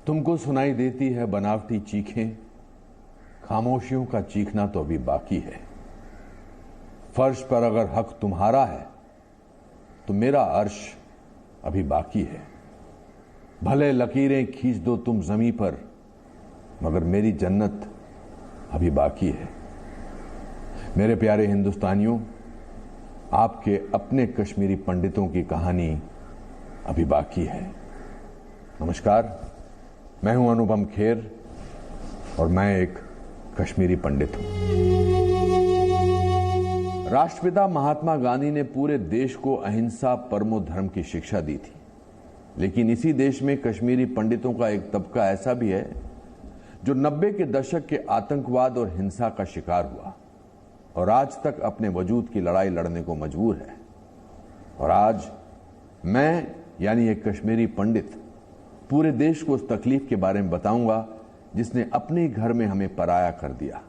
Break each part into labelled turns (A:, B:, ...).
A: तुमको सुनाई देती है बनावटी चीखें, खामोशियों का चीखना तो अभी बाकी है। फर्श पर अगर हक तुम्हारा है तो मेरा अर्श अभी बाकी है। भले लकीरें खींच दो तुम जमीन पर, मगर मेरी जन्नत अभी बाकी है। मेरे प्यारे हिंदुस्तानियों, आपके अपने कश्मीरी पंडितों की कहानी अभी बाकी है। नमस्कार, मैं हूं अनुपम खेर और मैं एक कश्मीरी पंडित हूं। राष्ट्रपिता महात्मा गांधी ने पूरे देश को अहिंसा परमो धर्म की शिक्षा दी थी, लेकिन इसी देश में कश्मीरी पंडितों का एक तबका ऐसा भी है जो 90 के दशक के आतंकवाद और हिंसा का शिकार हुआ और आज तक अपने वजूद की लड़ाई लड़ने को मजबूर है। और आज मैं यानी एक कश्मीरी पंडित पूरे देश को उस तकलीफ के बारे में बताऊंगा जिसने अपने घर में हमें पराया कर दिया।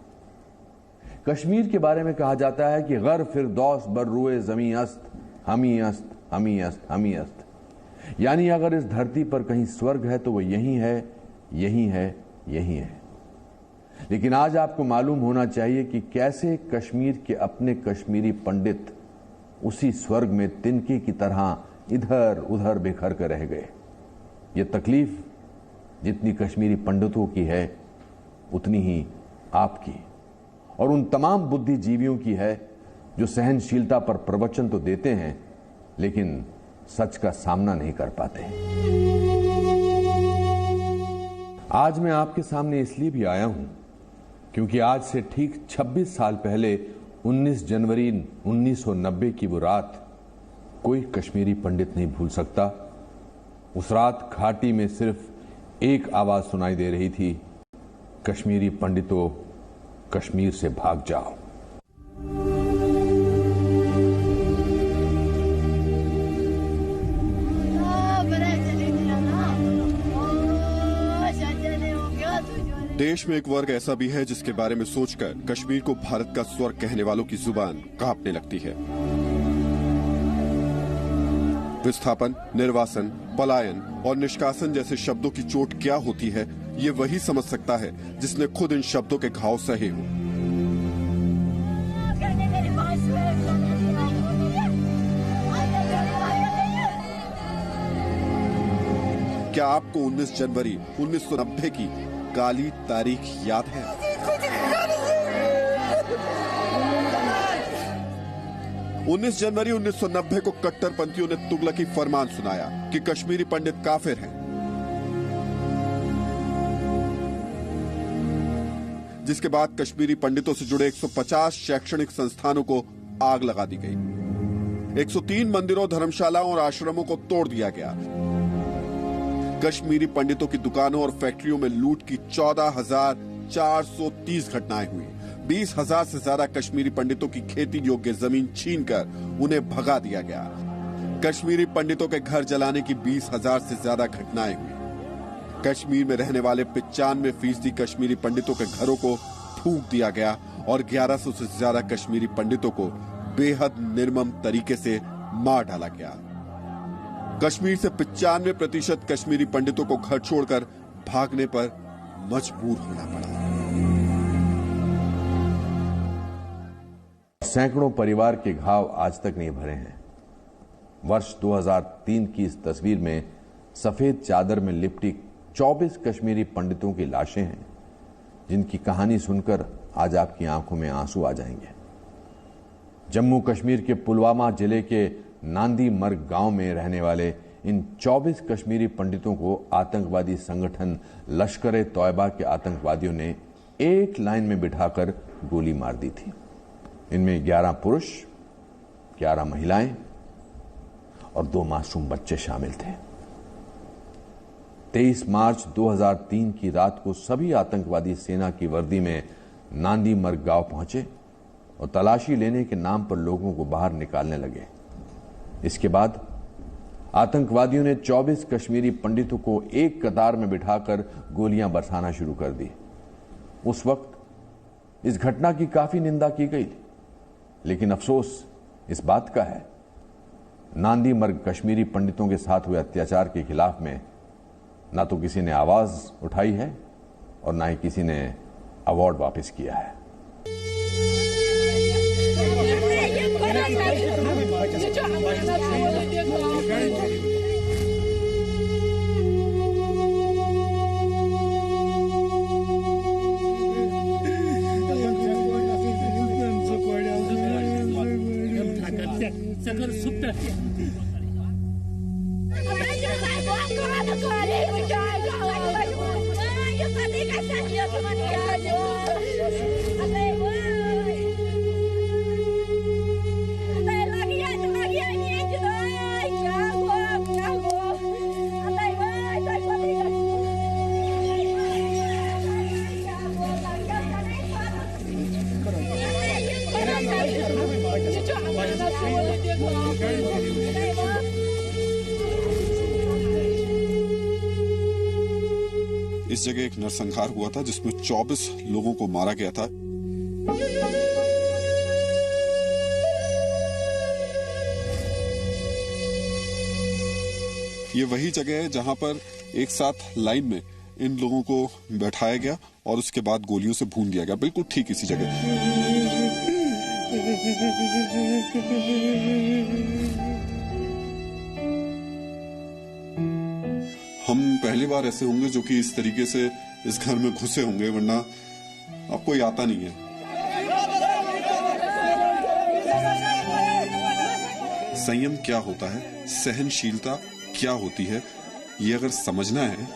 A: कश्मीर के बारे में कहा जाता है कि गर फिरदौस बर रुए जमी अस्त, हमी अस्त, हमी अस्त, हमी अस्त। यानी अगर इस धरती पर कहीं स्वर्ग है तो वो यही है, यही है, यही है। लेकिन आज आपको मालूम होना चाहिए कि कैसे कश्मीर के अपने कश्मीरी पंडित उसी स्वर्ग में तिनके की तरह इधर उधर बिखर कर रह गए। ये तकलीफ जितनी कश्मीरी पंडितों की है उतनी ही आपकी और उन तमाम बुद्धिजीवियों की है जो सहनशीलता पर प्रवचन तो देते हैं लेकिन सच का सामना नहीं कर पाते। आज मैं आपके सामने इसलिए भी आया हूं क्योंकि आज से ठीक 26 साल पहले 19 जनवरी 1990 की वो रात कोई कश्मीरी पंडित नहीं भूल सकता। उस रात घाटी में सिर्फ एक आवाज सुनाई दे रही थी, कश्मीरी पंडितों, कश्मीर से भाग जाओ।
B: देश में एक वर्ग ऐसा भी है जिसके बारे में सोचकर कश्मीर को भारत का स्वर्ग कहने वालों की जुबान कांपने लगती है। विस्थापन, निर्वासन, पलायन और निष्कासन जैसे शब्दों की चोट क्या होती है, ये वही समझ सकता है जिसने खुद इन शब्दों के घाव सहे हों। क्या आपको 19 जनवरी 1990 की काली तारीख याद है? 19 जनवरी 1990 को कट्टरपंथियों ने तुगलकी फरमान सुनाया कि कश्मीरी पंडित काफिर हैं, जिसके बाद कश्मीरी पंडितों से जुड़े 150 शैक्षणिक संस्थानों को आग लगा दी गई। 103 मंदिरों, धर्मशालाओं और आश्रमों को तोड़ दिया गया। कश्मीरी पंडितों की दुकानों और फैक्ट्रियों में लूट की 14,430 घटनाएं हुई। 20,000 से ज्यादा कश्मीरी पंडितों की खेती योग्य जमीन छीनकर उन्हें भगा दिया गया। कश्मीरी पंडितों के घर जलाने की 20,000 से ज्यादा घटनाएं हुई। कश्मीर में रहने वाले 95% कश्मीरी पंडितों के घरों को फूंक दिया गया और 1100 से ज्यादा कश्मीरी पंडितों को बेहद निर्मम तरीके से मार डाला गया। कश्मीर से 95% कश्मीरी पंडितों को घर छोड़कर भागने पर मजबूर होना पड़ा।
A: सैकड़ों परिवार के घाव आज तक नहीं भरे हैं। वर्ष 2003 की इस तस्वीर में सफेद चादर में लिपटी 24 कश्मीरी पंडितों की लाशें हैं, जिनकी कहानी सुनकर आज आपकी आंखों में आंसू आ जाएंगे। जम्मू कश्मीर के पुलवामा जिले के नांदी मर्ग गांव में रहने वाले इन 24 कश्मीरी पंडितों को आतंकवादी संगठन लश्कर-ए तौयबा के आतंकवादियों ने एक लाइन में बिठाकर गोली मार दी थी। इनमें 11 पुरुष, 11 महिलाएं और 2 मासूम बच्चे शामिल थे। 23 मार्च 2003 की रात को सभी आतंकवादी सेना की वर्दी में नांदी मर्ग गांव पहुंचे और तलाशी लेने के नाम पर लोगों को बाहर निकालने लगे। इसके बाद आतंकवादियों ने 24 कश्मीरी पंडितों को एक कतार में बिठाकर गोलियां बरसाना शुरू कर दी। उस वक्त इस घटना की काफी निंदा की गई, लेकिन अफसोस इस बात का है, नांदी मर्ग कश्मीरी पंडितों के साथ हुए अत्याचार के खिलाफ में ना तो किसी ने आवाज उठाई है और ना ही किसी ने अवार्ड वापस किया है।
B: इस जगह एक नरसंहार हुआ था जिसमें 24 लोगों को मारा गया था। ये वही जगह है जहां पर एक साथ लाइन में इन लोगों को बैठाया गया और उसके बाद गोलियों से भून दिया गया, बिल्कुल ठीक इसी जगह। हम पहली बार ऐसे होंगे जो कि इस तरीके से इस घर में घुसे होंगे, वरना अब कोई आता नहीं है। संयम क्या होता है, सहनशीलता क्या होती है, ये अगर समझना है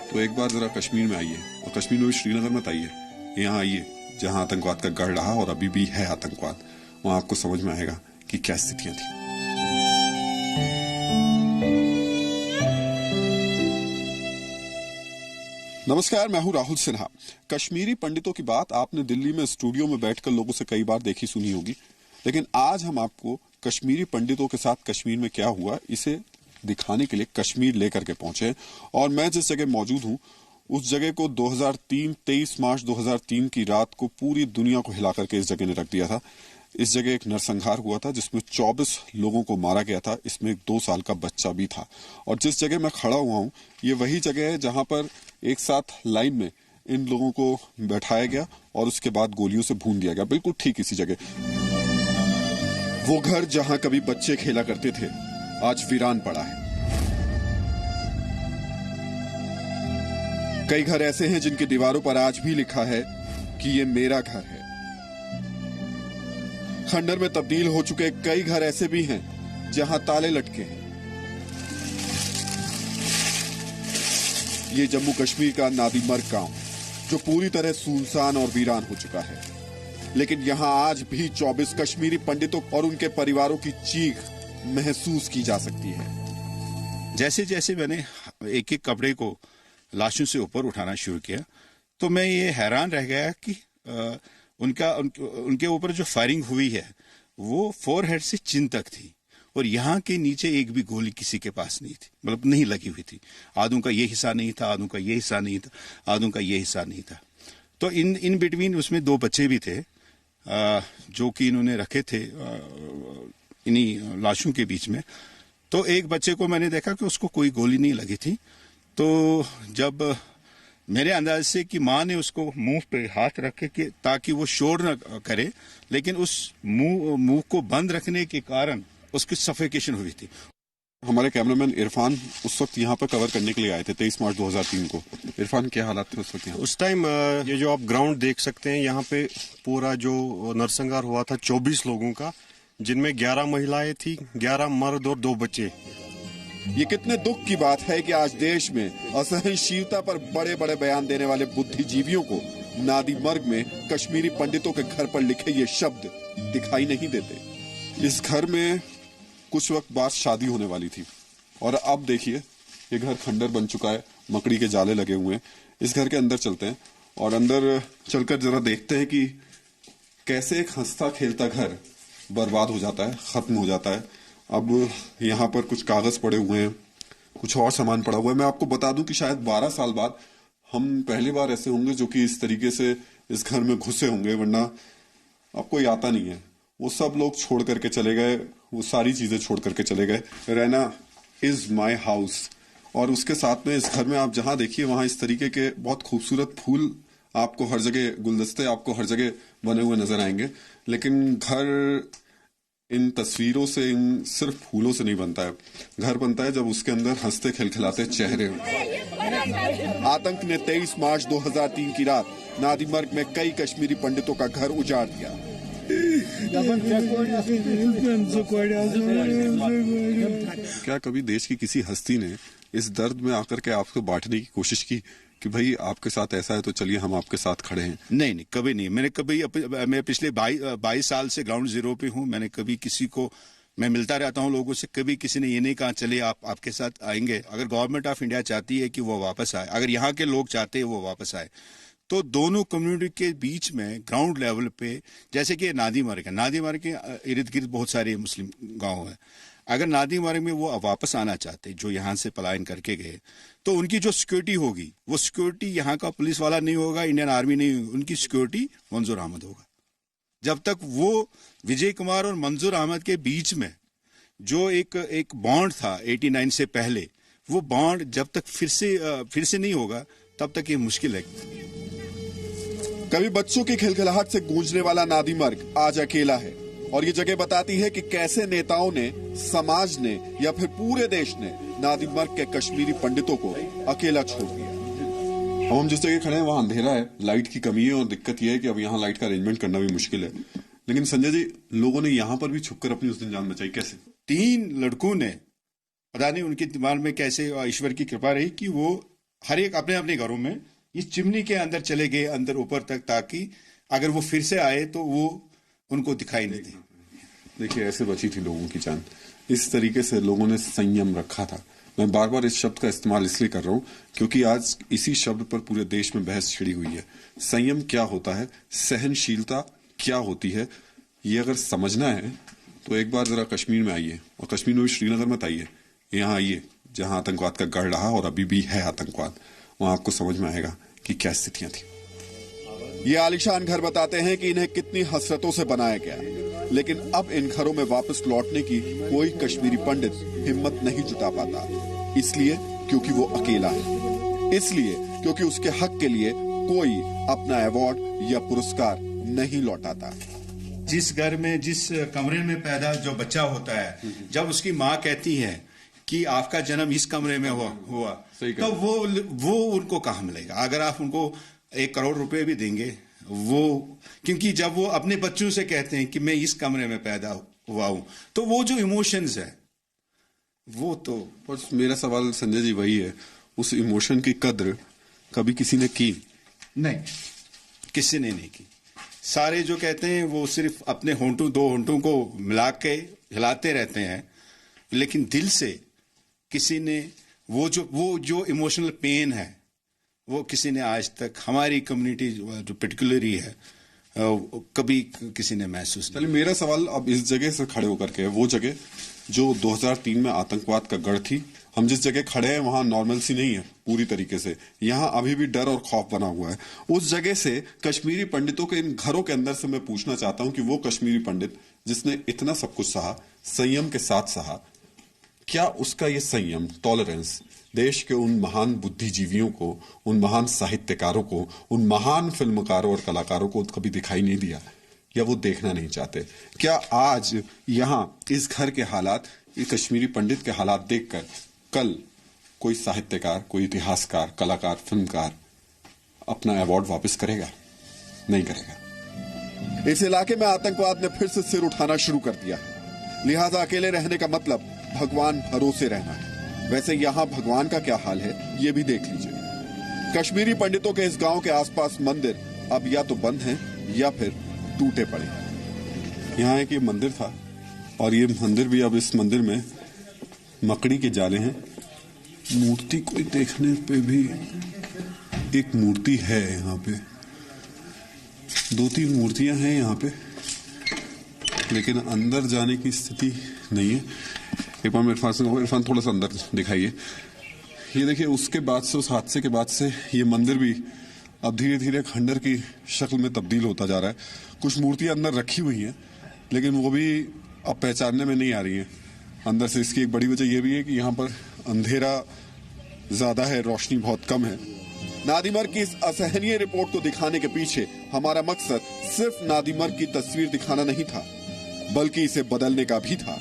B: तो एक बार जरा कश्मीर में आइए, और कश्मीर में भी श्रीनगर मत आइए, यहाँ आइए जहां आतंकवाद का गढ़ रहा और अभी भी है आतंकवाद। वहां आपको समझ में आएगा कि क्या स्थितियां थी। नमस्कार, मैं हूं राहुल सिन्हा। कश्मीरी पंडितों की बात आपने दिल्ली में स्टूडियो में बैठकर लोगों से कई बार देखी सुनी होगी, लेकिन आज हम आपको कश्मीरी पंडितों के साथ कश्मीर में क्या हुआ इसे दिखाने के लिए कश्मीर लेकर के पहुंचे। और मैं जिस जगह मौजूद हूं उस जगह को 23 मार्च 2003 की रात को पूरी दुनिया को हिला करके इस जगह ने रख दिया था। इस जगह एक नरसंहार हुआ था जिसमें 24 लोगों को मारा गया था, इसमें एक 2 साल का बच्चा भी था। और जिस जगह मैं खड़ा हुआ हूं ये वही जगह है जहां पर एक साथ लाइन में इन लोगों को बैठाया गया और उसके बाद गोलियों से भून दिया गया, बिल्कुल ठीक इसी जगह। वो घर जहां कभी बच्चे खेला करते थे आज वीरान पड़ा है। कई घर ऐसे हैं जिनकी दीवारों पर आज भी लिखा है कि ये मेरा घर है। खंडर में तब्दील हो चुके कई घर ऐसे भी हैं जहां ताले लटके हैं। ये जम्मू कश्मीर का नादीमर्ग गांव जो पूरी तरह सुनसान और वीरान हो चुका है, लेकिन यहां आज भी 24 कश्मीरी पंडितों और उनके परिवारों की चीख महसूस की जा सकती है।
C: जैसे जैसे मैंने एक एक कपड़े को लाशों से ऊपर उठाना शुरू किया तो मैं ये हैरान रह गया कि उनके ऊपर जो फायरिंग हुई है वो फोरहेड से चिन तक थी, और यहाँ के नीचे एक भी गोली किसी के पास नहीं थी, मतलब नहीं लगी हुई थी। आधों का ये हिस्सा नहीं था, आधों का ये हिस्सा नहीं था, आधों का ये हिस्सा नहीं था। तो इन बिटवीन उसमें 2 बच्चे भी थे जो कि इन्होंने रखे थे इन्हीं लाशों के बीच में। तो एक बच्चे को मैंने देखा कि उसको कोई गोली नहीं लगी थी। तो जब मेरे अंदाज से कि माँ ने उसको मुंह पे हाथ रखे कि ताकि वो शोर न करे, लेकिन उस मुंह को बंद रखने के कारण उसकी सफोकेशन हुई थी।
B: हमारे कैमरामैन इरफान उस वक्त यहाँ पर कवर करने के लिए आए थे 23 मार्च 2003 को। इरफान, क्या हालात थे उस वक्त यहाँ?
D: उस टाइम ये जो आप ग्राउंड देख सकते हैं यहाँ पे पूरा जो नरसंहार हुआ था 24 लोगों का, जिनमें 11 महिलाएं थी, 11 मर्द और 2 बच्चे।
B: ये कितने दुख की बात है कि आज देश में असहनशीलता पर बड़े बड़े बयान देने वाले बुद्धिजीवियों को नादीमर्ग में कश्मीरी पंडितों के घर पर लिखे ये शब्द दिखाई नहीं देते। इस घर में कुछ वक्त बाद शादी होने वाली थी और अब देखिए ये घर खंडर बन चुका है, मकड़ी के जाले लगे हुए हैं। इस घर के अंदर चलते हैं और अंदर चलकर जरा देखते हैं कि कैसे एक हंसता खेलता घर बर्बाद हो जाता है, खत्म हो जाता है। अब यहाँ पर कुछ कागज पड़े हुए हैं, कुछ और सामान पड़ा हुआ है। मैं आपको बता दूं कि शायद 12 साल बाद हम पहली बार ऐसे होंगे जो कि इस तरीके से इस घर में घुसे होंगे, वरना अब कोई आता नहीं है। वो सब लोग छोड़ करके चले गए, वो सारी चीजें छोड़ करके चले गए। रैना इज माई हाउस और उसके साथ में इस घर में आप जहां देखिए वहां इस तरीके के बहुत खूबसूरत फूल आपको हर जगह, गुलदस्ते आपको हर जगह बने हुए नजर आएंगे। लेकिन घर इन तस्वीरों से, इन सिर्फ फूलों से नहीं बनता है। घर बनता है जब उसके अंदर हंसते खिलखिलाते चेहरे हों। आतंक ने 23 मार्च 2003 की रात नादिमर्ग में कई कश्मीरी पंडितों का घर उजाड़ दिया। क्या कभी देश की किसी हस्ती ने इस दर्द में आकर के आपको बांटने की कोशिश की कि भाई आपके साथ ऐसा है तो चलिए हम आपके साथ खड़े हैं?
C: नहीं, कभी नहीं। मैं पिछले 22 साल से ग्राउंड जीरो पे हूँ। मैंने कभी किसी को, मैं मिलता रहता हूँ लोगों से, कभी किसी ने ये नहीं कहा चलिए आपके साथ आएंगे। अगर गवर्नमेंट ऑफ इंडिया चाहती है कि वो वापस आए, अगर यहाँ के लोग चाहते हैं वो वापस आए, तो दोनों कम्युनिटी के बीच में ग्राउंड लेवल पे, जैसे कि नादिमर्ग के इर्द गिर्द बहुत सारे मुस्लिम गांव हैं। अगर नादिमर्ग में वो वापस आना चाहते, जो यहाँ से पलायन करके गए, तो उनकी जो सिक्योरिटी होगी, वो सिक्योरिटी यहाँ का पुलिस वाला नहीं होगा, इंडियन आर्मी नहीं होगी, उनकी सिक्योरिटी मंजूर अहमद होगा। जब तक वो विजय कुमार और मंजूर अहमद के बीच में जो एक बॉन्ड था 89 से पहले, वो बॉन्ड जब तक फिर से नहीं होगा तब तक ये मुश्किल है।
B: कभी बच्चों की खिलखिलाहट से गूंजने वाला नादिमर्ग आज अकेला है, और ये जगह बताती है कि कैसे नेताओं ने, समाज ने या फिर पूरे देश ने नादिमर्ग के कश्मीरी पंडितों को अकेला छोड़ दिया। अब हम जिस जगह खड़े हैं वहां अंधेरा है, लाइट की कमी है, और दिक्कत यह है कि अब यहाँ लाइट का अरेंजमेंट करना भी मुश्किल है। लेकिन संजय जी, लोगों ने यहाँ पर भी छुपकर अपनी उस दिन जान बचाई। कैसे?
C: 3 लड़कों ने, पता नहीं उनके दिमाग में कैसे ईश्वर की कृपा रही कि वो हर एक अपने अपने घरों में इस चिमनी के अंदर चले गए, अंदर ऊपर तक, ताकि अगर वो फिर से आए तो वो उनको दिखाई नहीं दे।
B: देखिए, ऐसे बची थी लोगों की जान। इस तरीके से लोगों ने संयम रखा था। मैं बार बार इस शब्द का इस्तेमाल इसलिए कर रहा हूं क्योंकि आज इसी शब्द पर पूरे देश में बहस छिड़ी हुई है। संयम क्या होता है, सहनशीलता क्या होती है, ये अगर समझना है तो एक बार जरा कश्मीर में आइए, और कश्मीर में भी श्रीनगर मत आइए, यहाँ आइए जहां आतंकवाद का गढ़ रहा और अभी भी है आतंकवाद। वहां आपको समझ में आएगा कि क्या स्थितियां थी। ये आलीशान घर बताते हैं कि इन्हें कितनी हसरतों से बनाया गया, लेकिन अब इन घरों में वापस लौटने की कोई कश्मीरी पंडित हिम्मत नहीं जुटा पाता। इसलिए क्योंकि वो अकेला है, इसलिए क्योंकि उसके हक के लिए कोई अपना अवार्ड या पुरस्कार नहीं लौटाता।
C: जिस घर में, जिस कमरे में पैदा जो बच्चा होता है, जब उसकी माँ कहती है कि आपका जन्म इस कमरे में हुआ तो वो उनको कहाँ मिलेगा? अगर आप उनको 1 करोड़ रुपए भी देंगे, वो, क्योंकि जब वो अपने बच्चों से कहते हैं कि मैं इस कमरे में पैदा हुआ हूं, तो वो जो इमोशंस है वो तो।
B: बस मेरा सवाल संजय जी वही है, उस इमोशन की कद्र कभी किसी ने की?
C: नहीं, किसी ने नहीं की। सारे जो कहते हैं वो सिर्फ अपने दो होंठों को मिला के हिलाते रहते हैं, लेकिन दिल से किसी ने वो जो इमोशनल पेन है वो किसी ने आज तक, हमारी कम्युनिटी जो पर्टिकुलरली है, कभी किसी ने महसूस नहीं।
B: चलिए, मेरा सवाल अब इस जगह से खड़े होकर के, वो जगह जो 2003 में आतंकवाद का गढ़ थी, हम जिस जगह खड़े हैं वहां नॉर्मल सी नहीं है पूरी तरीके से, यहाँ अभी भी डर और खौफ बना हुआ है। उस जगह से कश्मीरी पंडितों के इन घरों के अंदर से मैं पूछना चाहता हूं कि वो कश्मीरी पंडित जिसने इतना सब कुछ सहा, संयम के साथ सहा, क्या उसका ये संयम, टॉलरेंस देश के उन महान बुद्धिजीवियों को, उन महान साहित्यकारों को, उन महान फिल्मकारों और कलाकारों को कभी दिखाई नहीं दिया, या वो देखना नहीं चाहते? क्या आज यहाँ इस घर के हालात, इस कश्मीरी पंडित के हालात देखकर कल कोई साहित्यकार, कोई इतिहासकार, कलाकार, फिल्मकार अपना अवार्ड वापस करेगा? नहीं करेगा। इस इलाके में आतंकवाद ने फिर से सिर उठाना शुरू कर दिया है, लिहाजा अकेले रहने का मतलब भगवान भरोसे रहना है। वैसे यहाँ भगवान का क्या हाल है ये भी देख लीजिए। कश्मीरी पंडितों के इस गांव के आसपास मंदिर अब या तो बंद हैं या फिर टूटे पड़े हैं। यहाँ एक ये मंदिर था, और ये मंदिर भी, अब इस मंदिर में मकड़ी के जाले हैं। मूर्ति कोई देखने पे भी एक मूर्ति है यहाँ पे, 2-3 मूर्तियां हैं यहाँ पे, लेकिन अंदर जाने की स्थिति नहीं है। एक बार इरफान थोड़ा सा अंदर दिखाइए। ये देखिए, उसके बाद से, उस हादसे के बाद से ये मंदिर भी अब धीरे धीरे खंडर की शक्ल में तब्दील होता जा रहा है। कुछ मूर्तियां अंदर रखी हुई हैं, लेकिन वो भी अब पहचानने में नहीं आ रही हैं अंदर से। इसकी एक बड़ी वजह यह भी है कि यहाँ पर अंधेरा ज्यादा है, रोशनी बहुत कम है। नादिमर की इस असहनीय रिपोर्ट को दिखाने के पीछे हमारा मकसद सिर्फ नादिमर की तस्वीर दिखाना नहीं था, बल्कि इसे बदलने का भी था।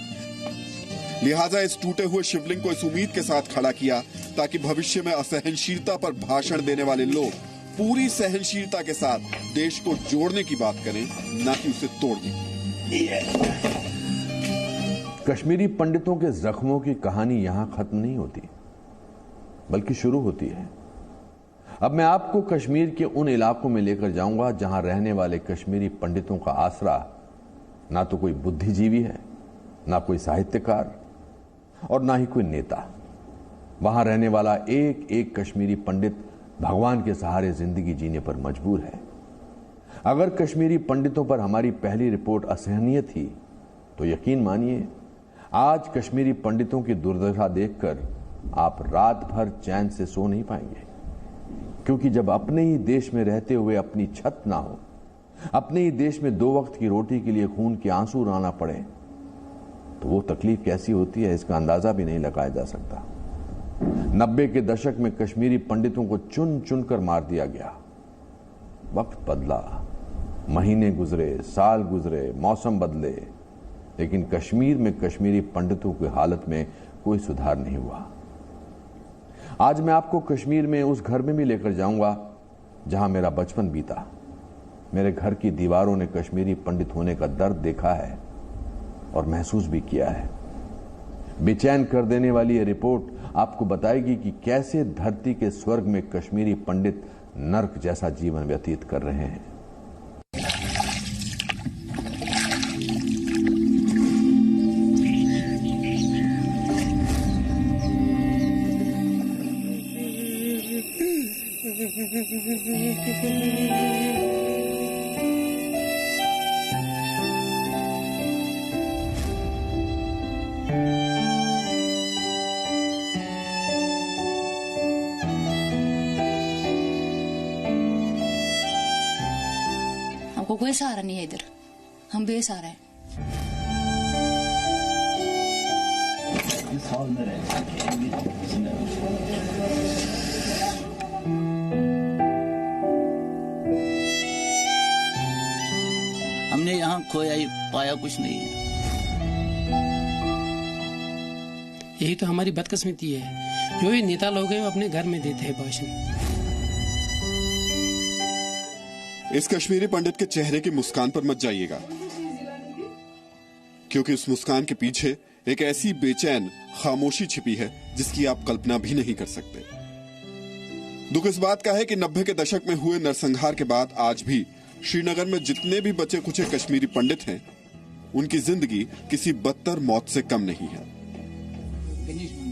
B: लिहाजा इस टूटे हुए शिवलिंग को इस उम्मीद के साथ खड़ा किया ताकि भविष्य में असहनशीलता पर भाषण देने वाले लोग पूरी सहनशीलता के साथ देश को जोड़ने की बात करें, न कि उसे तोड़ने की।
A: कश्मीरी पंडितों के जख्मों की कहानी यहां खत्म नहीं होती, बल्कि शुरू होती है। अब मैं आपको कश्मीर के उन इलाकों में लेकर जाऊंगा जहां रहने वाले कश्मीरी पंडितों का आसरा ना तो कोई बुद्धिजीवी है, ना कोई साहित्यकार और ना ही कोई नेता। वहां रहने वाला एक एक कश्मीरी पंडित भगवान के सहारे जिंदगी जीने पर मजबूर है। अगर कश्मीरी पंडितों पर हमारी पहली रिपोर्ट असहनीय थी, तो यकीन मानिए आज कश्मीरी पंडितों की दुर्दशा देखकर आप रात भर चैन से सो नहीं पाएंगे, क्योंकि जब अपने ही देश में रहते हुए अपनी छत ना हो, अपने ही देश में 2 वक्त की रोटी के लिए खून के आंसू लाना पड़े, तो वो तकलीफ कैसी होती है इसका अंदाजा भी नहीं लगाया जा सकता। 90 के दशक में कश्मीरी पंडितों को चुन चुनकर मार दिया गया। वक्त बदला, महीने गुजरे, साल गुजरे, मौसम बदले, लेकिन कश्मीर में कश्मीरी पंडितों की हालत में कोई सुधार नहीं हुआ। आज मैं आपको कश्मीर में उस घर में भी लेकर जाऊंगा जहां मेरा बचपन बीता। मेरे घर की दीवारों ने कश्मीरी पंडित होने का दर्द देखा है और महसूस भी किया है। बेचैन कर देने वाली यह रिपोर्ट आपको बताएगी कि कैसे धरती के स्वर्ग में कश्मीरी पंडित नर्क जैसा जीवन व्यतीत कर रहे हैं।
E: हमको कोई सहारा नहीं है इधर, हम बेसहारा है।
F: हमने यहाँ खोया पाया कुछ नहीं है।
G: यही तो हमारी बदकिस्मती है, जो ये नेता लोग हैं वो अपने घर में देते हैं भाषण।
B: इस कश्मीरी पंडित के चेहरे की मुस्कान पर मत जाइएगा, क्योंकि उस मुस्कान के पीछे एक ऐसी बेचैन खामोशी छिपी है जिसकी आप कल्पना भी नहीं कर सकते। दुख इस बात का है कि 90 के दशक में हुए नरसंहार के बाद आज भी श्रीनगर में जितने भी बचे कुचे कश्मीरी पंडित हैं, उनकी जिंदगी किसी बदतर मौत से कम नहीं है।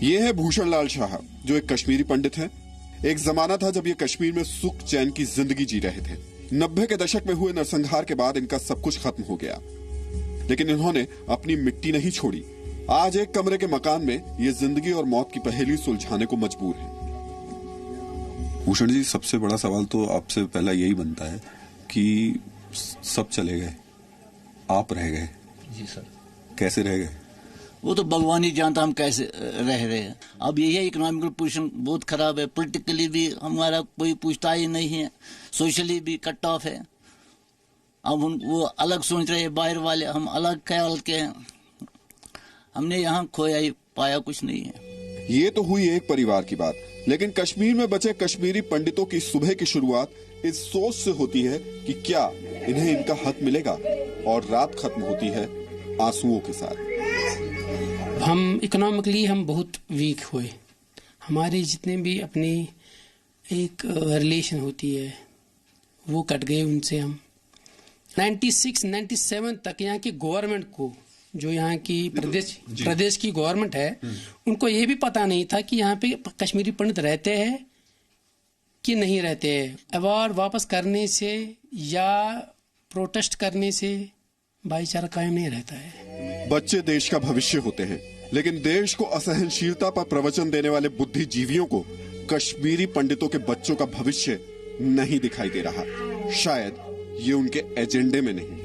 B: ये है भूषण लाल शाह, जो एक कश्मीरी पंडित है। एक जमाना था जब ये कश्मीर में सुख चैन की जिंदगी जी रहे थे। 90 के दशक में हुए नरसंहार के बाद इनका सब कुछ खत्म हो गया, लेकिन इन्होंने अपनी मिट्टी नहीं छोड़ी। आज एक कमरे के मकान में ये जिंदगी और मौत की पहेली सुलझाने को मजबूर है।
C: भूषण जी, सबसे बड़ा सवाल तो आपसे पहला यही बनता है कि सब चले गए, आप रह गए।
F: जी सर।
C: कैसे रह गए?
F: वो तो भगवान ही जानता हम कैसे रह रहे हैं। अब यही है, इकोनॉमिकल पोजीशन बहुत खराब है, पॉलिटिकली भी हमारा कोई पूछता ही नहीं है, सोशली भी कट ऑफ है। अब वो अलग सोच रहे हैं बाहर वाले, हम अलग ख्याल के हैं। हमने यहाँ खोया ही पाया कुछ नहीं है।
B: ये तो हुई एक परिवार की बात, लेकिन कश्मीर में बचे कश्मीरी पंडितों की सुबह की शुरुआत इस सोच से होती है कि क्या इन्हें इनका हक मिलेगा, और रात खत्म होती है आंसुओं के साथ।
G: हम इकोनॉमिकली हम बहुत वीक हुए। हमारे जितने भी अपनी एक रिलेशन होती है वो कट गए उनसे। हम 96-97 तक यहाँ की गवर्नमेंट को, जो यहाँ की प्रदेश की गवर्नमेंट है, उनको ये भी पता नहीं था कि यहाँ पे कश्मीरी पंडित रहते हैं कि नहीं रहते हैं। अवार्ड वापस करने से या प्रोटेस्ट करने से भाईचारा कायम नहीं रहता है।
B: बच्चे देश का भविष्य होते हैं, लेकिन देश को असहनशीलता पर प्रवचन देने वाले बुद्धिजीवियों को कश्मीरी पंडितों के बच्चों का भविष्य नहीं दिखाई दे रहा। शायद ये उनके एजेंडे में नहीं है।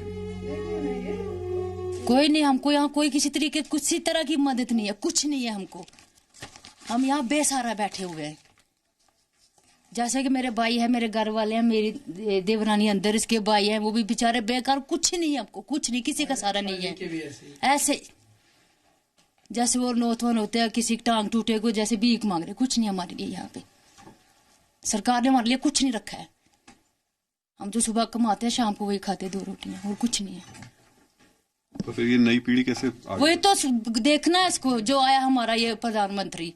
E: कोई नहीं, हमको यहाँ कोई किसी तरीके, किसी तरह की मदद नहीं है, कुछ नहीं है हमको। हम यहाँ बेसहारा बैठे हुए हैं। जैसे कि मेरे भाई है, मेरे घर वाले हैं, मेरी देवरानी अंदर, इसके भाई हैं, वो भी बेचारे बेकार, कुछ नहीं है हमको, कुछ नहीं, किसी का सहारा नहीं है। ऐसे जैसे वो नौतवन होते हैं, किसी की टांग टूटे को जैसे भीख मांग रहे, कुछ नहीं हमारे लिए यहाँ पे। सरकार ने हमारे लिए कुछ नहीं रखा है। हम जो सुबह कमाते हैं शाम को वही खाते, 2 रोटियां, और कुछ नहीं है।
B: तो फिर ये नई पीढ़ी कैसे आगे?
E: वही तो देखना है इसको, जो आया हमारा ये प्रधानमंत्री,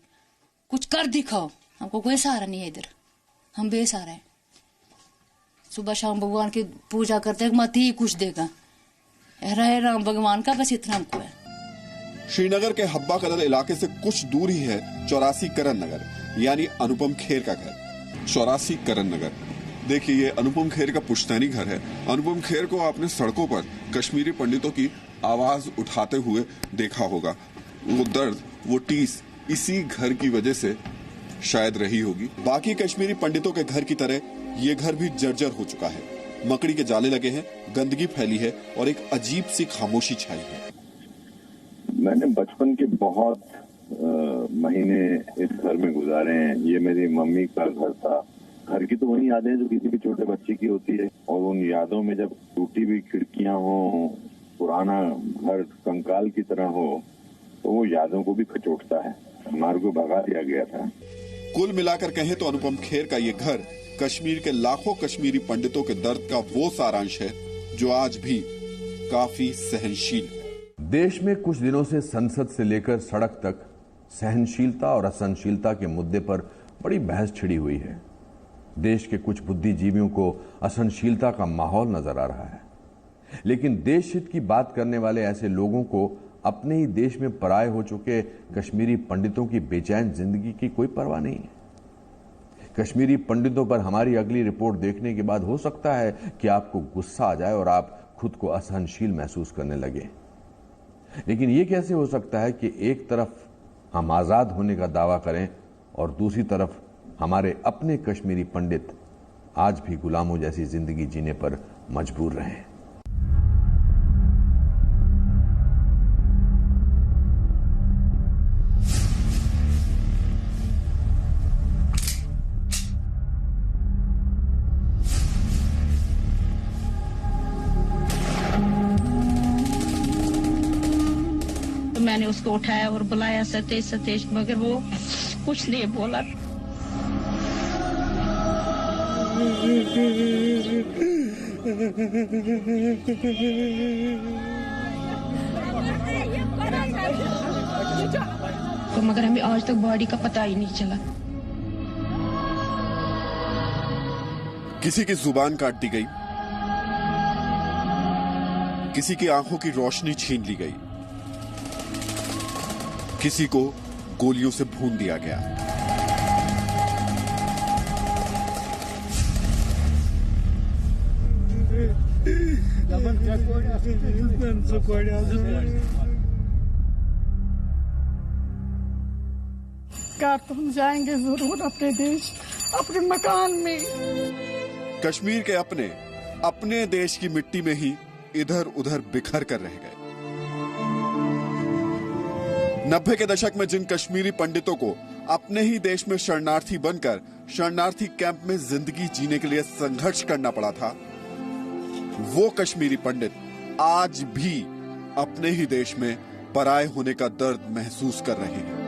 E: कुछ कर दिखाओ। हमको कोई सहारा नहीं है इधर, हम बेसहारा हैं। सुबह शाम भगवान की पूजा करते हैं, मत ही कुछ देगा, रहे राम भगवान का, बस इतना हमको है।
B: श्रीनगर के हब्बा कदल इलाके से कुछ दूर ही है 84 करण नगर, यानी अनुपम खेर का घर। 84 करण नगर, देखिए ये अनुपम खेर का पुश्तैनी घर है। अनुपम खेर को आपने सड़कों पर कश्मीरी पंडितों की आवाज उठाते हुए देखा होगा। वो दर्द, वो टीस इसी घर की वजह से शायद रही होगी। बाकी कश्मीरी पंडितों के घर की तरह ये घर भी जर्जर हो चुका है। मकड़ी के जाले लगे हैं, गंदगी फैली है और एक अजीब सी खामोशी छाई है।
H: मैंने बचपन के बहुत महीने इस घर में गुजारे हैं। ये मेरी मम्मी का घर था। घर की तो वही यादें जो किसी भी छोटे बच्चे की होती है, और उन यादों में जब टूटी हुई खिड़कियां हो, पुराना घर कंकाल की तरह हो, तो वो यादों को भी खचोटता है। हमारे को भगा दिया गया था।
B: कुल मिलाकर कहें तो अनुपम खेर का ये घर कश्मीर के लाखों कश्मीरी पंडितों के दर्द का वो सारांश है जो आज भी काफी सहनशील है।
A: देश में कुछ दिनों से संसद से लेकर सड़क तक सहनशीलता और असहनशीलता के मुद्दे पर बड़ी बहस छिड़ी हुई है। देश के कुछ बुद्धिजीवियों को असहनशीलता का माहौल नजर आ रहा है, लेकिन देश हित की बात करने वाले ऐसे लोगों को अपने ही देश में पराये हो चुके कश्मीरी पंडितों की बेचैन जिंदगी की कोई परवाह नहीं है। कश्मीरी पंडितों पर हमारी अगली रिपोर्ट देखने के बाद हो सकता है कि आपको गुस्सा आ जाए और आप खुद को असहनशील महसूस करने लगे, लेकिन यह कैसे हो सकता है कि एक तरफ हम आजाद होने का दावा करें और दूसरी तरफ हमारे अपने कश्मीरी पंडित आज भी गुलामों जैसी जिंदगी जीने पर मजबूर रहें।
I: मैंने उसको उठाया और बुलाया, सतेज सतेज, मगर वो कुछ नहीं बोला। तो मगर हमें आज तक बॉडी का पता ही नहीं चला।
B: किसी की जुबान काट दी गई, किसी की आंखों की रोशनी छीन ली गई, किसी को गोलियों से भून दिया गया।
I: कार तो हम जाएंगे जरूर अपने देश, अपने मकान में।
B: कश्मीर के अपने देश की मिट्टी में ही इधर उधर बिखर कर रह गए। 90 के दशक में जिन कश्मीरी पंडितों को अपने ही देश में शरणार्थी बनकर शरणार्थी कैंप में जिंदगी जीने के लिए संघर्ष करना पड़ा था, वो कश्मीरी पंडित आज भी अपने ही देश में पराये होने का दर्द महसूस कर रहे हैं।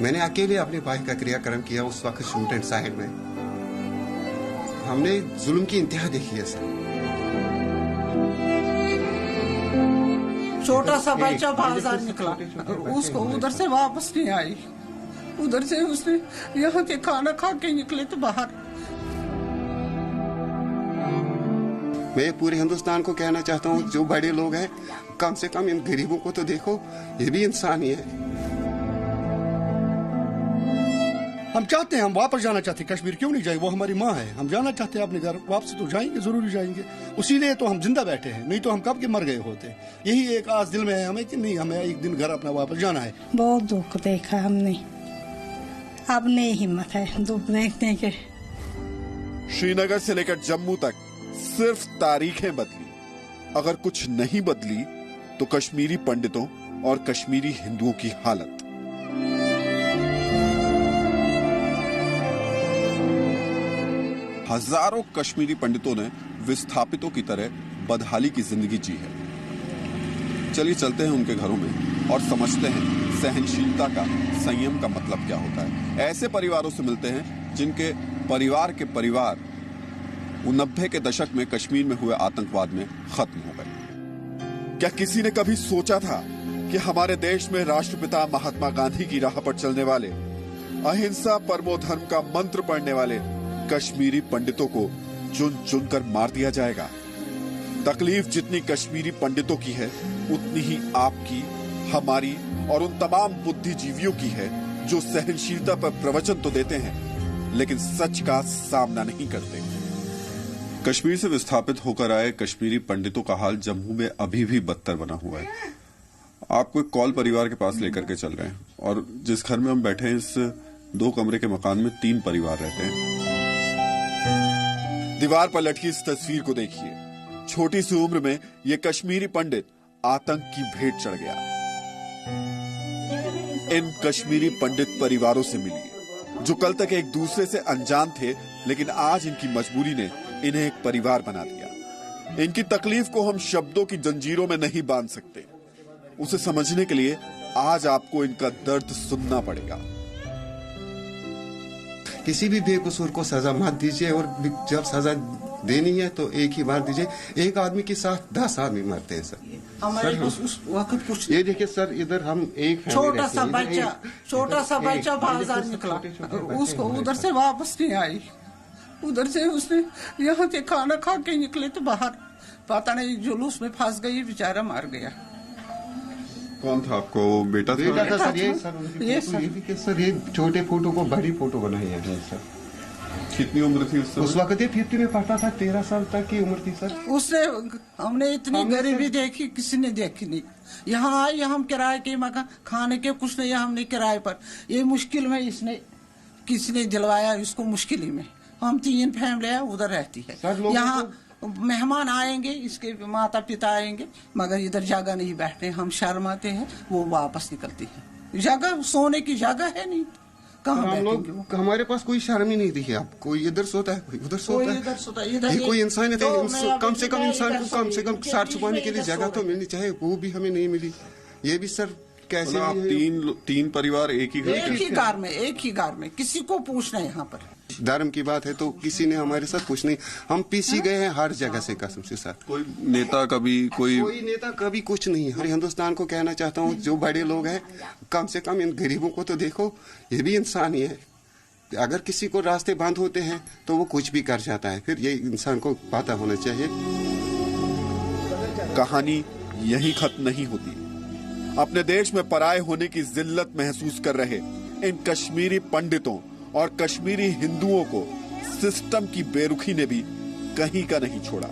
J: मैंने अकेले अपने भाई का क्रियाक्रम किया उस वक्त शूट एंड साइड में। हमने जुल्म की इंतहा देखी है सर।
I: छोटा सा बच्चा बाजार निकला, उसको उधर से वापस नहीं आई। उधर से उसने यहाँ के खाना खा के निकले तो बाहर।
J: मैं पूरे हिंदुस्तान को कहना चाहता हूँ, जो बड़े लोग हैं कम से कम इन गरीबों को तो देखो, ये भी इंसान ही है।
K: हम चाहते हैं, हम वापस जाना चाहते हैं। कश्मीर क्यों नहीं जाए, वो हमारी माँ है। हम जाना चाहते हैं अपने घर, वापस तो जाएंगे, जरूर जाएंगे। उसीलिए तो हम जिंदा बैठे हैं, नहीं तो हम कब के मर गए होते। यही एक आस दिल में है हमें कि नहीं, हमें एक दिन घर अपना वापस जाना है।
I: बहुत दुख देखा हमने, अब नहीं हिम्मत है दुख देखने के।
B: श्रीनगर से लेकर जम्मू तक सिर्फ तारीखें बदली, अगर कुछ नहीं बदली तो कश्मीरी पंडितों और कश्मीरी हिंदुओं की हालत। हजारों कश्मीरी पंडितों ने विस्थापितों की तरह बदहाली की जिंदगी जी है। चलिए चलते हैं उनके घरों में और समझते हैं सहनशीलता का, संयम का मतलब क्या होता है। ऐसे परिवारों से मिलते हैं जिनके परिवार के परिवार 90 के दशक में कश्मीर में हुए आतंकवाद में खत्म हो गए। क्या किसी ने कभी सोचा था कि हमारे देश में राष्ट्रपिता महात्मा गांधी की राह पर चलने वाले, अहिंसा परमो धर्म का मंत्र पढ़ने वाले कश्मीरी पंडितों को चुन चुनकर मार दिया जाएगा? तकलीफ जितनी कश्मीरी पंडितों की है उतनी ही आपकी, हमारी और उन तमाम बुद्धिजीवियों की है जो सहनशीलता पर प्रवचन तो देते हैं लेकिन सच का सामना नहीं करते। कश्मीर से विस्थापित होकर आए कश्मीरी पंडितों का हाल जम्मू में अभी भी बदतर बना हुआ है। आपको एक कॉल परिवार के पास लेकर के चल रहे हैं और जिस घर में हम बैठे हैं इस 2 कमरे के मकान में 3 परिवार रहते हैं। दीवार पर लटकी इस तस्वीर को देखिए। छोटी सी उम्र में ये कश्मीरी पंडित आतंक की भेंट चढ़ गया। इन कश्मीरी पंडित परिवारों से मिलिए जो कल तक एक दूसरे से अनजान थे, लेकिन आज इनकी मजबूरी ने इन्हें एक परिवार बना दिया। इनकी तकलीफ को हम शब्दों की जंजीरों में नहीं बांध सकते। उसे समझने के लिए आज आपको इनका दर्द सुनना पड़ेगा।
J: किसी भी बेकसूर को सजा मत दीजिए और जब सजा देनी है तो एक ही बार दीजिए। एक आदमी के साथ 10 आदमी मरते हैं सर।
I: हमारे उस वक्त कुछ
J: ये देखिए सर, इधर हम एक
I: छोटा सा बच्चा बाजार निकला, उसको उधर से वापस नहीं आई। उधर से उसने यहाँ से खाना खा के निकले तो बाहर पता नहीं जुलूस में फंस गई, बेचारा मर गया।
B: कौन था आपको? बेटा था
J: सर। ये सर ये छोटे फोटो को बड़ी फोटो बनाई है सर।
B: कितनी उम्र थी उस वक्त?
J: ये 50 में पढ़ता था, 13 साल तक की उम्र थी सर।
I: उसने हमने इतनी गरीबी देखी, किसी ने देखी नहीं। यहाँ आए, हम किराए के मकान, खाने के कुछ नहीं, हमने किराए पर। ये मुश्किल में इसने किसी ने दिलवाया इसको, मुश्किल ही में। हम 3 फैमिलियां उधर रहती है। यहाँ मेहमान आएंगे, इसके माता पिता आएंगे, मगर इधर जगह नहीं बैठने, हम शर्माते हैं, वो वापस निकलती है। जगह सोने की जगह है नहीं, कहाँ
J: हम लोग, हमारे पास कोई शर्म ही नहीं दिखी। आप कोई इधर सोता है, कोई उधर सोता है। ये कोई इंसान है, कम से कम इंसान को कम से कम सर छुपाने के लिए जगह तो मिलनी चाहिए, वो भी हमें नहीं मिली। ये भी सर कैसे?
B: आप 3 परिवार एक ही
I: घर में किसी को पूछना है। यहाँ पर
J: धर्म की बात है तो किसी ने हमारे साथ कुछ नहीं, हम पीछे गए हैं हर जगह से कसम से सर।
B: कोई नेता कोई
J: नेता कभी कुछ नहीं। हर हिंदुस्तान को कहना चाहता हूँ, जो बड़े लोग हैं कम से कम इन गरीबों को तो देखो, ये भी इंसान ही है। अगर किसी को रास्ते बंद होते हैं तो वो कुछ भी कर जाता है, फिर ये इंसान को पता होना चाहिए।
B: कहानी यही खत्म नहीं होती। अपने देश में पराये होने की जिल्लत महसूस कर रहे इन कश्मीरी पंडितों और कश्मीरी हिंदुओं को सिस्टम की बेरुखी ने भी कहीं का नहीं छोड़ा।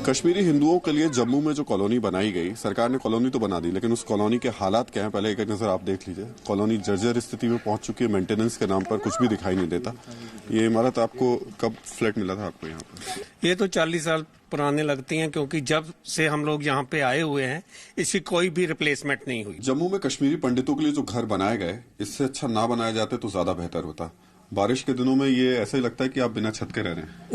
B: कश्मीरी हिंदुओं के लिए जम्मू में जो कॉलोनी बनाई गई, सरकार ने कॉलोनी तो बना दी, लेकिन उस कॉलोनी के हालात क्या हैं पहले एक नजर आप देख लीजिए। कॉलोनी जर्जर स्थिति में पहुंच चुकी है, मेंटेनेंस के नाम पर कुछ भी दिखाई नहीं देता। ये इमारत आपको कब फ्लैट मिला था आपको यहाँ पर?
L: ये तो 40 साल पुराने लगती हैं, क्योंकि जब से हम लोग यहाँ पे आए हुए हैं इसकी कोई भी रिप्लेसमेंट नहीं हुई।
B: जम्मू में कश्मीरी पंडितों के लिए जो घर बनाए गए, इससे अच्छा ना बनाए जाते तो ज्यादा बेहतर होता। बारिश के दिनों में ये ऐसा ही लगता है कि आप बिना छत के रह रहे हैं।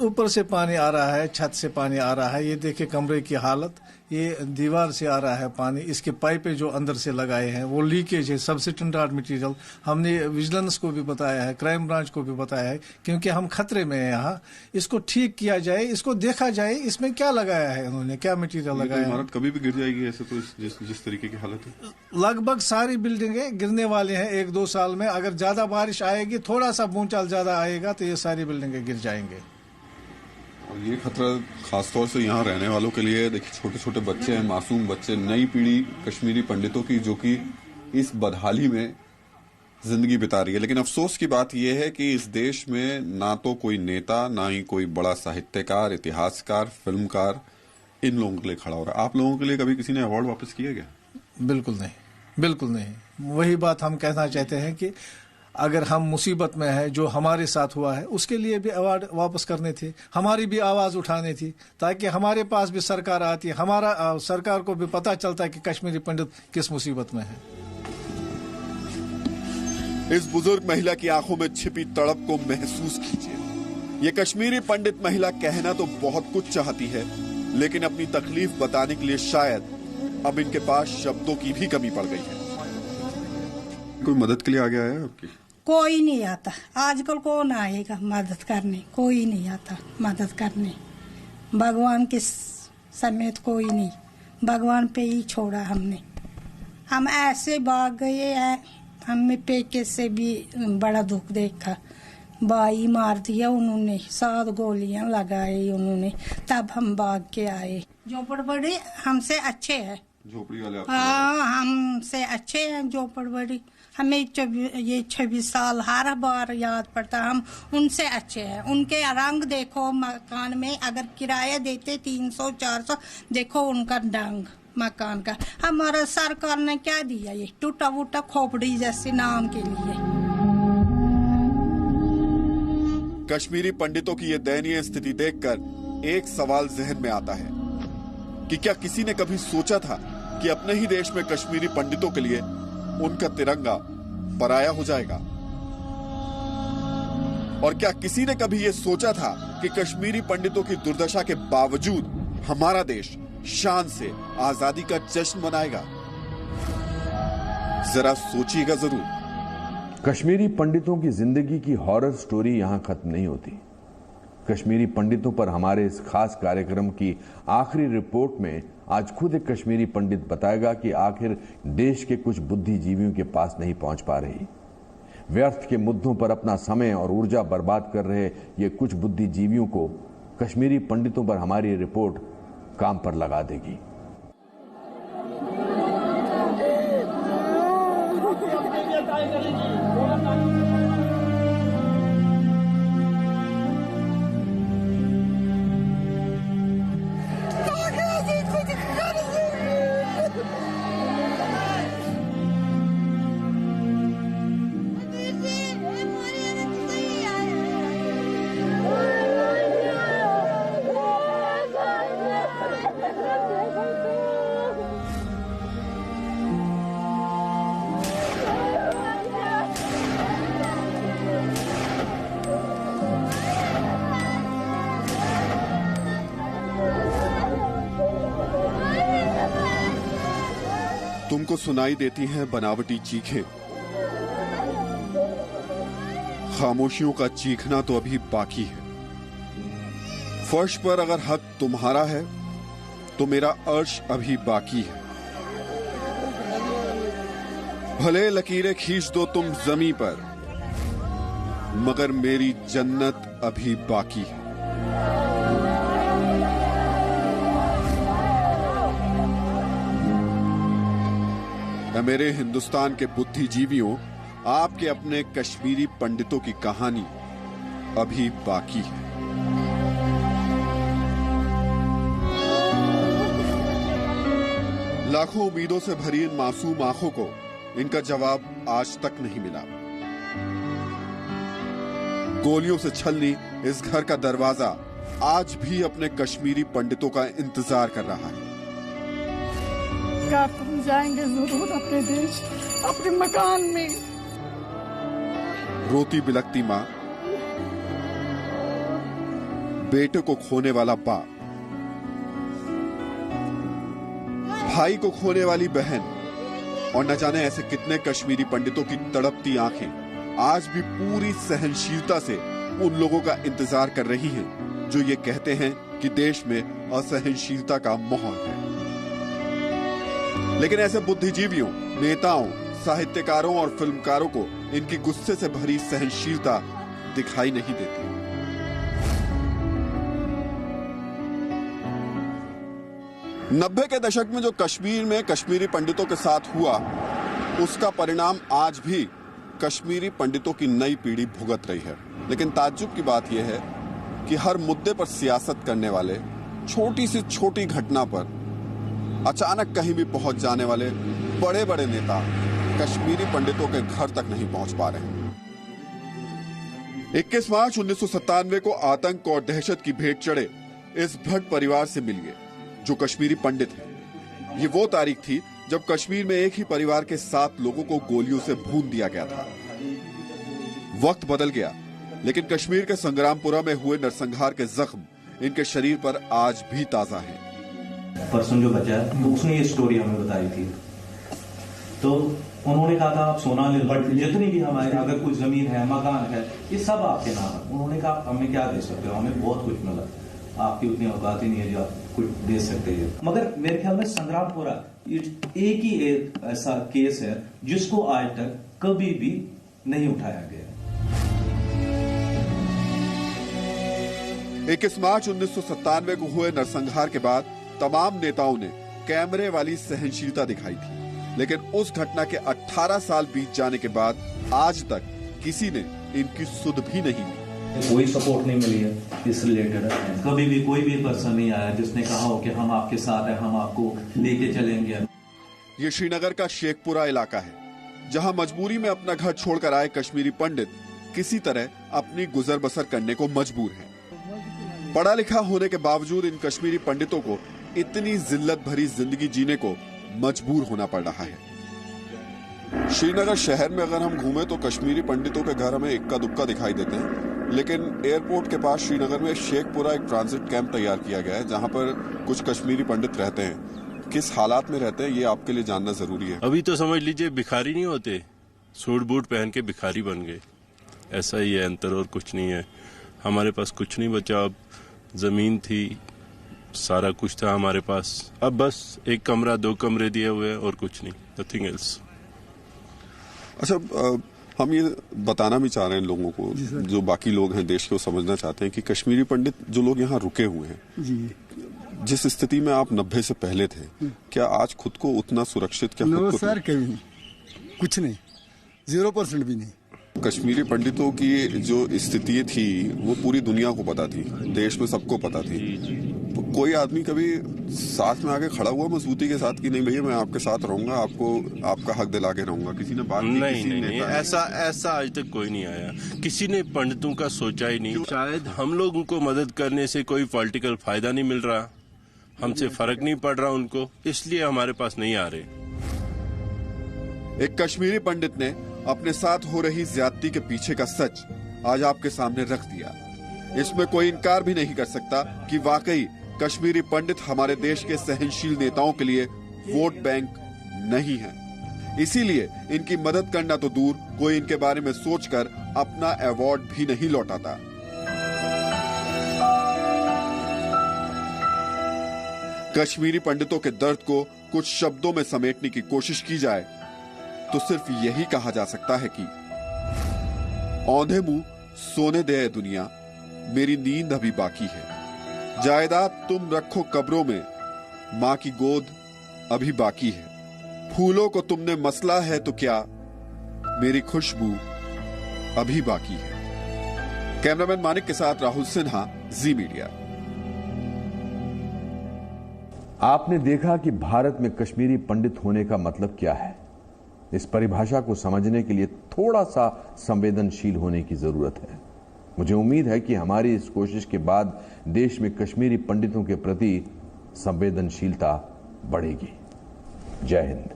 M: ऊपर से पानी आ रहा है, छत से पानी आ रहा है। ये देखिए कमरे की हालत, ये दीवार से आ रहा है पानी। इसके पाइपें जो अंदर से लगाए हैं वो लीकेज है, सबस्टैंडर्ड मटेरियल। हमने विजिलेंस को भी बताया है, क्राइम ब्रांच को भी बताया है, क्योंकि हम खतरे में हैं यहाँ। इसको ठीक किया जाए, इसको देखा जाए इसमें क्या लगाया है इन्होंने, क्या मटेरियल लगाया है।
B: इमारत कभी भी गिर जाएगी ऐसे तो जिस तरीके की हालत है।
M: लगभग सारी बिल्डिंगें गिरने वाले हैं 1-2 साल में। अगर ज्यादा बारिश आएगी, थोड़ा सा भूचाल ज्यादा आएगा तो ये सारी बिल्डिंगें गिर जाएंगे।
B: और ये खतरा खासतौर से यहाँ रहने वालों के लिए, देखिए छोटे छोटे बच्चे हैं, मासूम बच्चे, नई पीढ़ी कश्मीरी पंडितों की जो कि इस बदहाली में जिंदगी बिता रही है। लेकिन अफसोस की बात यह है कि इस देश में ना तो कोई नेता, ना ही कोई बड़ा साहित्यकार, इतिहासकार, फिल्मकार इन लोगों के लिए खड़ा हो रहा है। आप लोगों के लिए कभी किसी ने अवार्ड वापस किया क्या?
M: बिल्कुल नहीं, बिल्कुल नहीं। वही बात हम कहना चाहते हैं कि अगर हम मुसीबत में है, जो हमारे साथ हुआ है, उसके लिए भी अवार्ड वापस करने थे, हमारी भी आवाज़ उठानी थी, ताकि हमारे पास भी सरकार आती है, हमारा सरकार को भी पता चलता है कि कश्मीरी पंडित किस मुसीबत में है।
B: इस बुजुर्ग महिला की आंखों में छिपी तड़प को महसूस कीजिए। ये कश्मीरी पंडित महिला कहना तो बहुत कुछ चाहती है, लेकिन अपनी तकलीफ बताने के लिए शायद अब इनके पास शब्दों की भी कमी पड़ गई है।
N: कोई मदद के लिए आ गया है आपकी?
O: कोई नहीं आता आजकल, कौन आएगा मदद करने? कोई नहीं आता मदद करने। भगवान के समेत कोई नहीं, भगवान पे ही छोड़ा हमने। हम ऐसे भाग गए हैं, हमें पेके से भी बड़ा दुख देखा। भाई मार दिया उन्होंने, 7 गोलियां लगाई उन्होंने, तब हम भाग के आए। झोपड़पड़ी हमसे अच्छे है,
N: झोपड़ी वाले?
O: हाँ, हमसे अच्छे हैं झोपड़पड़ी। हमें ये 26 साल हर बार याद पड़ता, हम उनसे अच्छे हैं। उनके रंग देखो, मकान में अगर किराया देते 300-400, देखो उनका ढंग मकान का। हमारा सरकार ने क्या दिया? ये टूटा फूटा खोपड़ी जैसे नाम के लिए।
B: कश्मीरी पंडितों की ये दयनीय स्थिति देखकर एक सवाल जहन में आता है कि क्या किसी ने कभी सोचा था कि अपने ही देश में कश्मीरी पंडितों के लिए उनका तिरंगा पराया हो जाएगा? और क्या किसी ने कभी यह सोचा था कि कश्मीरी पंडितों की दुर्दशा के बावजूद हमारा देश शान से आजादी का जश्न मनाएगा? जरा सोचिएगा जरूर।
A: कश्मीरी पंडितों की जिंदगी की हॉरर स्टोरी यहां खत्म नहीं होती। कश्मीरी पंडितों पर हमारे इस खास कार्यक्रम की आखिरी रिपोर्ट में आज खुद एक कश्मीरी पंडित बताएगा कि आखिर देश के कुछ बुद्धिजीवियों के पास नहीं पहुंच पा रही। व्यर्थ के मुद्दों पर अपना समय और ऊर्जा बर्बाद कर रहे ये कुछ बुद्धिजीवियों को कश्मीरी पंडितों पर हमारी रिपोर्ट काम पर लगा देगी।
B: तुमको सुनाई देती हैं बनावटी चीखें। खामोशियों का चीखना तो अभी बाकी है। फर्श पर अगर हक तुम्हारा है तो मेरा अर्श अभी बाकी है। भले लकीरें खींच दो तुम जमी पर, मगर मेरी जन्नत अभी बाकी है। मेरे हिंदुस्तान के बुद्धिजीवियों, आपके अपने कश्मीरी पंडितों की कहानी अभी बाकी है। लाखों उम्मीदों से भरी इन मासूम आंखों को इनका जवाब आज तक नहीं मिला। गोलियों से छलनी इस घर का दरवाजा आज भी अपने कश्मीरी पंडितों का इंतजार कर रहा है।
P: हम जाएंगे जरूर अपने देश, अपने मकान में।
B: रोती बिलखती माँ, बेटे को खोने वाला बाप, भाई को खोने वाली बहन, और न जाने ऐसे कितने कश्मीरी पंडितों की तड़पती आंखें आज भी पूरी सहनशीलता से उन लोगों का इंतजार कर रही हैं जो ये कहते हैं कि देश में असहनशीलता का माहौल है। लेकिन ऐसे बुद्धिजीवियों, नेताओं, साहित्यकारों और फिल्मकारों को इनकी गुस्से से भरी सहनशीलता दिखाई नहीं देती। नब्बे के दशक में जो कश्मीर में कश्मीरी पंडितों के साथ हुआ, उसका परिणाम आज भी कश्मीरी पंडितों की नई पीढ़ी भुगत रही है। लेकिन ताज्जुब की बात यह है कि हर मुद्दे पर सियासत करने वाले, छोटी से छोटी घटना पर अचानक कहीं भी पहुंच जाने वाले बड़े बड़े नेता कश्मीरी पंडितों के घर तक नहीं पहुंच पा रहे हैं। 21 मार्च 1997 को आतंक और दहशत की भेंट चढ़े इस भट्ट परिवार से मिलिए जो कश्मीरी पंडित हैं। ये वो तारीख थी जब कश्मीर में एक ही परिवार के 7 लोगों को गोलियों से भून दिया गया था। वक्त बदल गया, लेकिन कश्मीर के संग्रामपुरा में हुए नरसंहार के जख्म इनके शरीर पर आज भी ताजा हैं।
Q: पर्सन जो बचा है तो उसने ये स्टोरी हमें बताई थी, तो उन्होंने कहा था आप सोना ले लो, जितनी भी हमारे अगर कोई जमीन है, मकान है, ये सब आपके नाम है। उन्होंने कहा हमें क्या दे सकते हो, हमें बहुत कुछ मिला, आपकी उतनी औकात ही नहीं है जो आप कुछ दे सकते हैं। मगर मेरे ख्याल में संग्रामपुरा एक ही ऐसा केस है जिसको आज तक कभी भी नहीं उठाया गया।
B: 21 मार्च 1997 को हुए नरसंहार के बाद तमाम नेताओं ने कैमरे वाली सहनशीलता दिखाई थी, लेकिन उस घटना के 18 साल बीत जाने के बाद आज तक किसी ने इनकी सुध भी नहीं ली।
Q: कोई सपोर्ट नहीं मिली है इस रिलेटेड। कभी भी कोई भी पर्सन नहीं आया जिसने कहा हो कि हम आपके साथ हैं, हम आपको लेके चलेंगे।
B: ये श्रीनगर का शेखपुरा इलाका है, जहां मजबूरी में अपना घर छोड़कर आए कश्मीरी पंडित किसी तरह अपनी गुजर बसर करने को मजबूर हैं। पढ़ा लिखा होने के बावजूद इन कश्मीरी पंडितों को इतनी जिल्लत भरी जिंदगी जीने को मजबूर होना पड़ रहा है। श्रीनगर शहर में अगर हम घूमें तो कश्मीरी पंडितों के घर हमें इक्का दुक्का दिखाई देते हैं, लेकिन एयरपोर्ट के पास श्रीनगर में शेखपुरा एक ट्रांजिट कैंप तैयार किया गया है, जहां पर कुछ कश्मीरी पंडित रहते हैं। किस हालात में रहते हैं ये आपके लिए जानना जरूरी है।
R: अभी तो समझ लीजिए भिखारी नहीं होते, सूट बूट पहन के भिखारी बन गए, ऐसा ही है अंतर और कुछ नहीं है। हमारे पास कुछ नहीं बचा, अब जमीन थी, सारा कुछ था हमारे पास, अब बस एक कमरा 2 कमरे दिए हुए हैं और कुछ नहीं, नथिंग एल्स।
B: अच्छा, हम ये बताना भी चाह रहे हैं लोगों को, जो बाकी लोग हैं देश के, वो समझना चाहते हैं कि कश्मीरी पंडित जो लोग यहाँ रुके हुए हैं, जिस स्थिति में आप 90 से पहले थे, क्या आज खुद को उतना सुरक्षित क्या?
S: नो सर, कभी नहीं, कुछ नहीं, 0% भी नहीं।
B: कश्मीरी पंडितों की जो स्थिति थी वो पूरी दुनिया को पता थी, देश में सबको पता थी। तो कोई आदमी कभी साथ में आके खड़ा हुआ मजबूती के साथ कि नहीं भैया मैं आपके साथ रहूंगा, आपको आपका हक दिला के रहूंगा? किसी ने बात
R: नहीं, ऐसा आज तक कोई नहीं आया, किसी ने पंडितों का सोचा ही नहीं। शायद हम लोग उनको मदद करने से कोई पॉलिटिकल फायदा नहीं मिल रहा, हमसे फर्क नहीं पड़ रहा उनको, इसलिए हमारे पास नहीं आ रहे।
B: एक कश्मीरी पंडित ने अपने साथ हो रही ज्यादती के पीछे का सच आज आपके सामने रख दिया। इसमें कोई इनकार भी नहीं कर सकता कि वाकई कश्मीरी पंडित हमारे देश के सहनशील नेताओं के लिए वोट बैंक नहीं है। इसीलिए इनकी मदद करना तो दूर, कोई इनके बारे में सोचकर अपना अवार्ड भी नहीं लौटाता। कश्मीरी पंडितों के दर्द को कुछ शब्दों में समेटने की कोशिश की जाए तो सिर्फ यही कहा जा सकता है कि औंधे मुंह सोने दे दुनिया, मेरी नींद अभी बाकी है। जायदाद तुम रखो कब्रों में, माँ की गोद अभी बाकी है। फूलों को तुमने मसला है तो क्या, मेरी खुशबू अभी बाकी है। कैमरामैन मानिक के साथ राहुल सिन्हा, जी मीडिया।
A: आपने देखा कि भारत में कश्मीरी पंडित होने का मतलब क्या है। इस परिभाषा को समझने के लिए थोड़ा सा संवेदनशील होने की जरूरत है। मुझे उम्मीद है कि हमारी इस कोशिश के बाद देश में कश्मीरी पंडितों के प्रति संवेदनशीलता बढ़ेगी। जय हिंद।